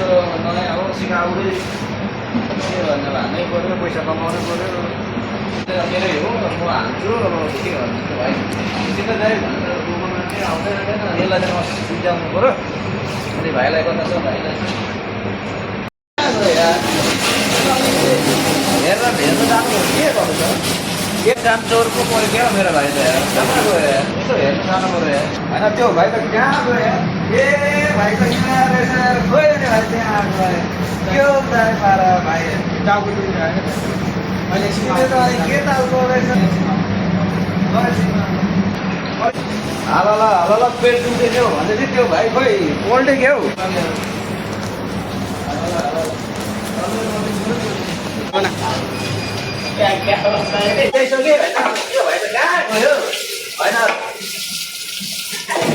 यसो नयाँ अब सिकाउँदै के भन्नु हाल्नै पऱ्यो, पैसा कमाउनु पऱ्यो। मेरै हो, म हाल्छु, अब के भन्नु भाइ किन चाहिँ भनेर गुगलमा चाहिँ आउँदैन यसलाई चाहिँ म बुझाउनु पऱ्यो। अनि भाइलाई कता छ भाइलाई हेरेर भेट्न जानु के गर्नु छ? एक जाम चोरको पऱ्यो क्या मेरो भाइ त यार, कहाँ गयो यार? यसो हेर्न जानु पऱ्यो यार। होइन त्यो भाइ त कहाँ गयो यार? ए भाइ त कहाँ रहेछ यार? खोइ नि भाइ त्यहाँ आएको भाइ के हो त पारा भाइ टाउको दुख्यो अहिले सिधै त अनि के टाउको रहेछ? हाल पेट दुख्दै थियो भन्दै थियो त्यो भाइ खोइ पोल्टे के हौ?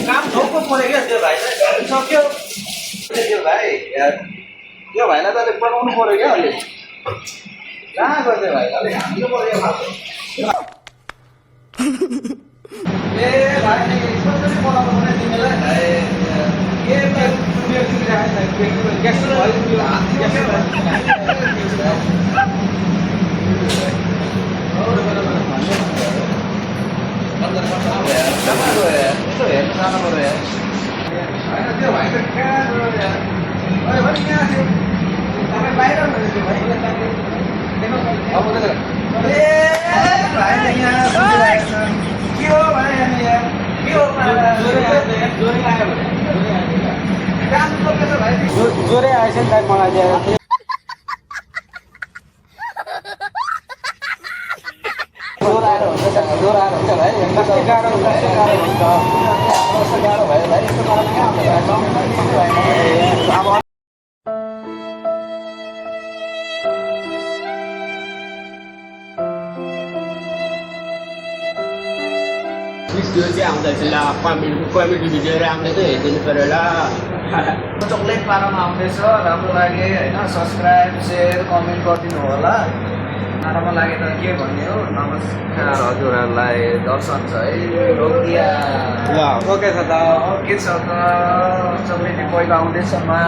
काम ठोक्नु पऱ्यो क्या त्यो भाइ सक्यो त्यो भाइ त्यो भाइलाई त अलिक पकाउनु पऱ्यो क्या अलिक कहाँ गयो त्यो भाइ अलिक हाल्नु पऱ्यो ए भाइ कसरी पकाउनु पर्ने तिमीलाई भाइ यसो हेर्नु जानु पऱ्यो यार। होइन त्यो भाइ त कहाँ गयो यार? अहिले पनि कहाँ थियो? तपाईँ बाहिर हुनुहुन्थ्यो भाइ? अब त ए भाइ त यहाँ बसिरहेको छ। के हो भाइ यहाँ के हो? जोरै आयो भने काम सकेछ भाइ? जोरै आएछ नि भाइ मलाई दिएर। जोर आएर हुन्छ भाइ कस्तो गाह्रो हुन्छ कस्तो गाह्रो भयो भाइ यस्तो पाराले कहाँ हुन्छ अब भिडियो चाहिँ आउँदैछ ल कमेडी भिडियोहरू आउँदैछ हेरिदिनु पऱ्यो ल। चक्लेट पारामा आउँदैछ राम्रो लाग्यो होइन सब्सक्राइब सेयर कमेन्ट गरिदिनु होला। नराम्रो लागे त के भन्ने हो? नमस्कार हजुरहरूलाई दर्शन छ है रोकिया ल ओके छ त के छ त चक्लेट पहिलो आउँदैछ मा